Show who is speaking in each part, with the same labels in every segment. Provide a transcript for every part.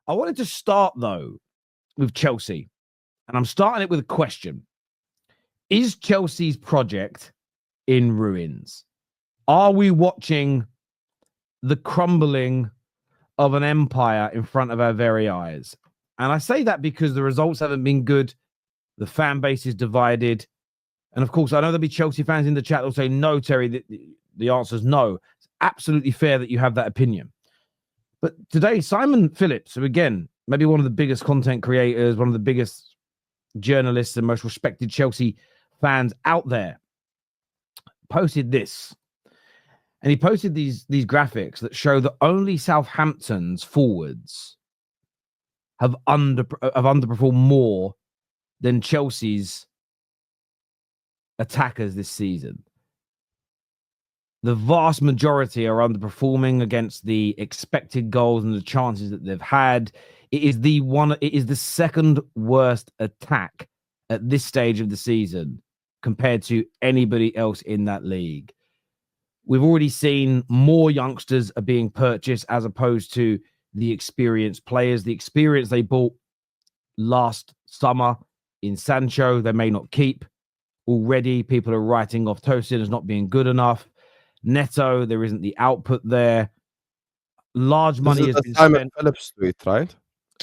Speaker 1: I wanted to start, though, with Chelsea. And I'm starting it with a question. Is Chelsea's project in ruins? Are we watching the crumbling of an empire in front of our very eyes? And I say that because the results haven't been good. The fan base is divided. And of course, I know there'll be Chelsea fans in the chat that will say, no, Terry, the answer is no. It's absolutely fair that you have that opinion. But today, Simon Phillips, who again, maybe one of the biggest content creators, one of the biggest journalists and most respected Chelsea fans out there, posted this. And he posted these graphics that show that only Southampton's forwards have underperformed more than Chelsea's attackers this season. The vast majority are underperforming against the expected goals and the chances that they've had. It is the second worst attack at this stage of the season compared to anybody else in that league. We've already seen more youngsters are being purchased as opposed to the experienced players. The experience they bought last summer in Sancho, they may not keep. Already, people are writing off Tosin as not being good enough. Neto, there isn't the output there. Large money has been
Speaker 2: Simon Phillips tweet, right?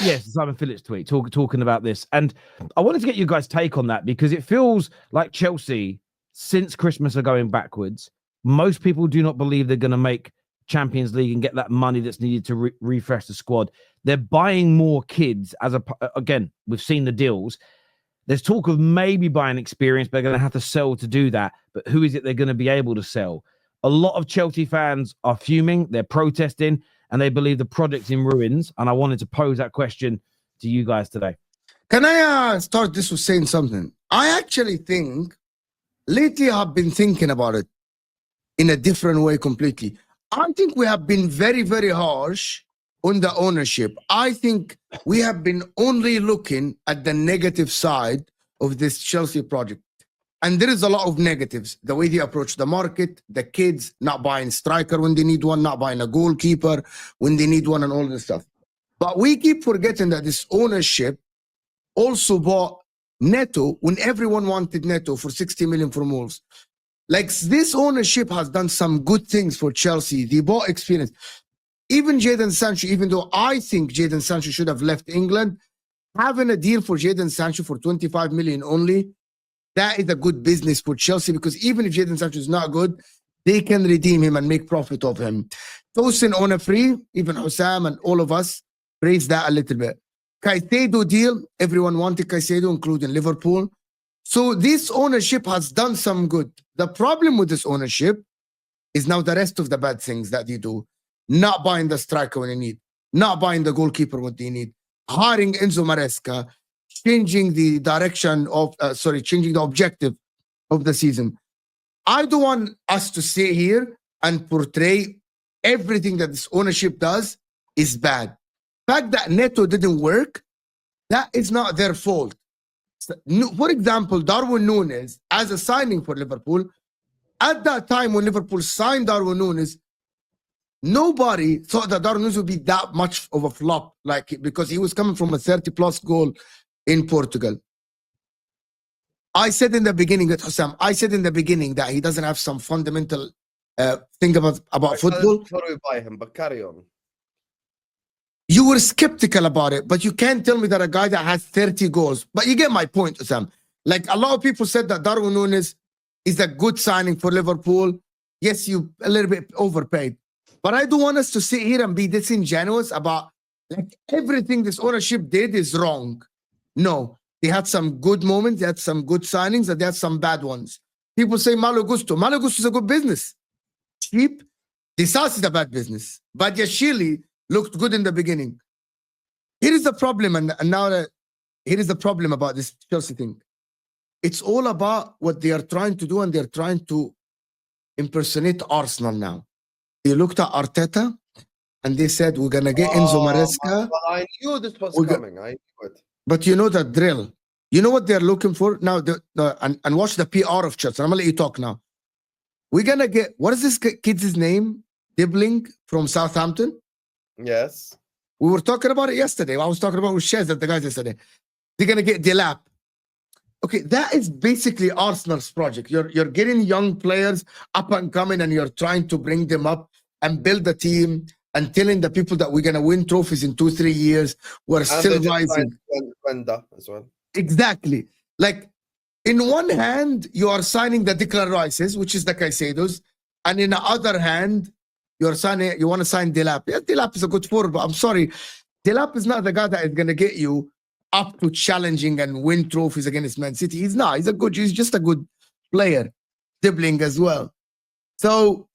Speaker 1: Yes, the Simon Phillips tweet talking about this. And I wanted to get you guys' take on that because it feels like Chelsea, since Christmas, are going backwards. Most people do not believe they're going to make Champions League and get that money that's needed to refresh the squad. They're buying more kids. Again, we've seen the deals. There's talk of maybe buying experience, but they're going to have to sell to do that. But who is it they're going to be able to sell? A lot of Chelsea fans are fuming. They're protesting, and they believe the project's in ruins. And I wanted to pose that question to you guys today.
Speaker 3: Can I start this with saying something? I actually think lately I've been thinking about it in a different way completely. I think we have been very, very harsh on the ownership. I think we have been only looking at the negative side of this Chelsea project. And there is a lot of negatives. The way they approach the market, the kids not buying striker when they need one, not buying a goalkeeper when they need one, and all this stuff. But we keep forgetting that this ownership also bought Neto when everyone wanted Neto for 60 million from Wolves. Like, this ownership has done some good things for Chelsea. They bought experience. Even Jadon Sancho, even though I think Jadon Sancho should have left England, having a deal for Jadon Sancho for 25 million only, that is a good business for Chelsea, because even if Jadon Sancho is not good, they can redeem him and make profit of him. Tosin on a free, even Hussam and all of us praise that a little bit. Caicedo deal, everyone wanted Caicedo, including Liverpool. So this ownership has done some good. The problem with this ownership is now the rest of the bad things that they do. Not buying the striker when they need, not buying the goalkeeper when they need, hiring Enzo Maresca, changing the direction of, changing the objective of the season. I don't want us to sit here and portray everything that this ownership does is bad. The fact that Neto didn't work, that is not their fault. For example, Darwin Núñez, as a signing for Liverpool, at that time when Liverpool signed Darwin Núñez, nobody thought that Darwin Núñez would be that much of a flop, because he was coming from a 30-plus goal in Portugal. I said in the beginning that he doesn't have some fundamental thing about football.
Speaker 2: Before we buy him, but carry on.
Speaker 3: You were skeptical about it, but you can't tell me that a guy that has 30 goals. But you get my point, Sam. Like, a lot of people said that Darwin Núñez is a good signing for Liverpool. Yes, you a little bit overpaid. But I don't want us to sit here and be disingenuous about everything this ownership did is wrong. No, they had some good moments, they had some good signings, and they had some bad ones. People say Malo Gusto. Malo Gusto is a good business. Cheap. Disas is a bad business. But Yashili looked good in the beginning. Here is the problem, and now here is the problem about this Chelsea thing. It's all about what they are trying to do, and they're trying to impersonate Arsenal now. They looked at Arteta, and they said, we're going to get Enzo Maresca.
Speaker 2: I knew this was coming. I knew it.
Speaker 3: But you know the drill. You know what they're looking for? Now, and watch the PR of Chelsea. I'm going to let you talk now. We're going to get, what is this kid's name? Dibbling from Southampton?
Speaker 2: Yes.
Speaker 3: We were talking about it yesterday. I was talking about with Shez and the guys yesterday. They're gonna get Delap. Okay, that is basically Arsenal's project. You're getting young players up and coming, and you're trying to bring them up and build a team and telling the people that we're gonna win trophies in 2-3 years. We're
Speaker 2: And
Speaker 3: still
Speaker 2: they just
Speaker 3: rising.
Speaker 2: signed Wenda as well.
Speaker 3: Exactly. Like, in one hand, you are signing the Declan Rices, which is the Caicedos, and in the other hand, you want to sign Delap. Yeah, Delap is a good forward, but I'm sorry, Delap is not the guy that is going to get you up to challenging and win trophies against Man City. He's not. He's just a good player, dribbling as well. So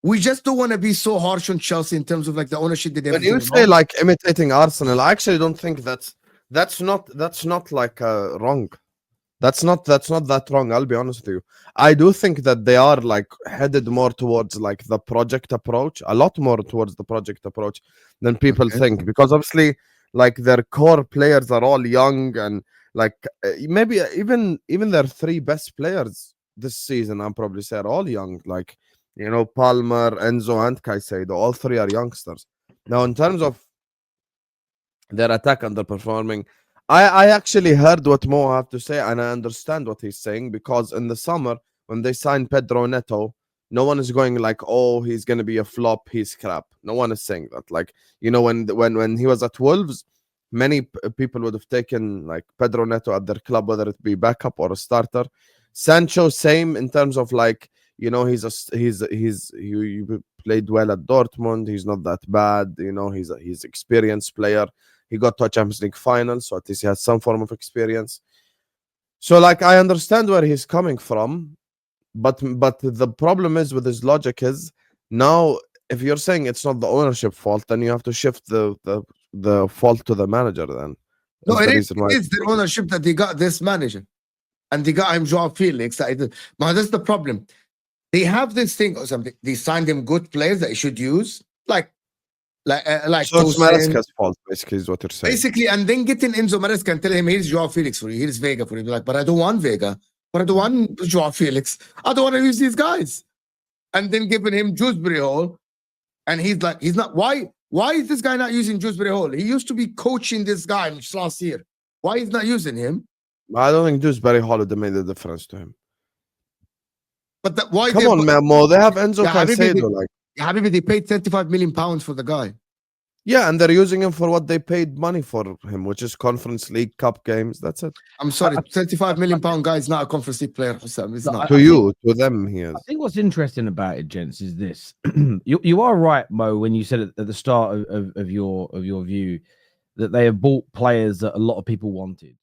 Speaker 3: we just don't want to be so harsh on Chelsea in terms of like the ownership that
Speaker 2: When you say like imitating Arsenal, I actually don't think that's not like wrong. That's not that wrong. I'll be honest with you. I do think that they are like headed more towards like the project approach, a lot more towards the project approach than people think, because obviously like their core players are all young, and like maybe even their 3 best players this season, I'll probably say, are all young. Like, you know, Palmer, Enzo, and Caicedo, all 3 are youngsters. Now, in terms of their attack underperforming, I actually heard what Mo have to say, and I understand what he's saying, because in the summer when they signed Pedro Neto, no one is going like, oh, he's going to be a flop, he's crap. No one is saying that. Like, you know, when he was at Wolves, many people would have taken like Pedro Neto at their club, whether it be backup or a starter. Sancho, same in terms of like, you know, he played well at Dortmund. He's not that bad. You know, he's experienced player. He got to a Champions League final, so at least he has some form of experience. So like, I understand where he's coming from, but the problem is with his logic is, now if you're saying it's not the ownership fault, then you have to shift the fault to the manager. Then
Speaker 3: no,
Speaker 2: that's
Speaker 3: it
Speaker 2: the
Speaker 3: is
Speaker 2: reason why.
Speaker 3: it's the ownership that they got this manager, and they got him Joao Felix. But that's the problem. They have this thing or something. They signed him good players that he should use, like
Speaker 2: So it's
Speaker 3: Tosin,
Speaker 2: Maresca's fault, basically, is what you're saying.
Speaker 3: basically, and then getting Enzo Maresca and telling him, here's Joao Felix for you, here's Vega for you. Like, but I don't want Vega, but I don't want Joao Felix. I don't want to use these guys. And then giving him Dewsbury Hall, and he's not. Why is this guy not using Dewsbury Hall? He used to be coaching this guy last year. Why he's not using him?
Speaker 2: I don't think Dewsbury Hall would have made a difference to him.
Speaker 3: But why?
Speaker 2: Come on, man, Mo. They have Enzo Caicedo. Like,
Speaker 3: Habibi, they paid 35 million pounds for the guy.
Speaker 2: yeah, and they're using him for what they paid money for him, which is Conference League, Cup games. That's it.
Speaker 3: I'm sorry, 35 million pound guy is not a Conference League player. Hussam. It's not.
Speaker 2: To them, he is.
Speaker 1: I think what's interesting about it, gents, is this. you are right, Mo, when you said at the start of your view that they have bought players that a lot of people wanted.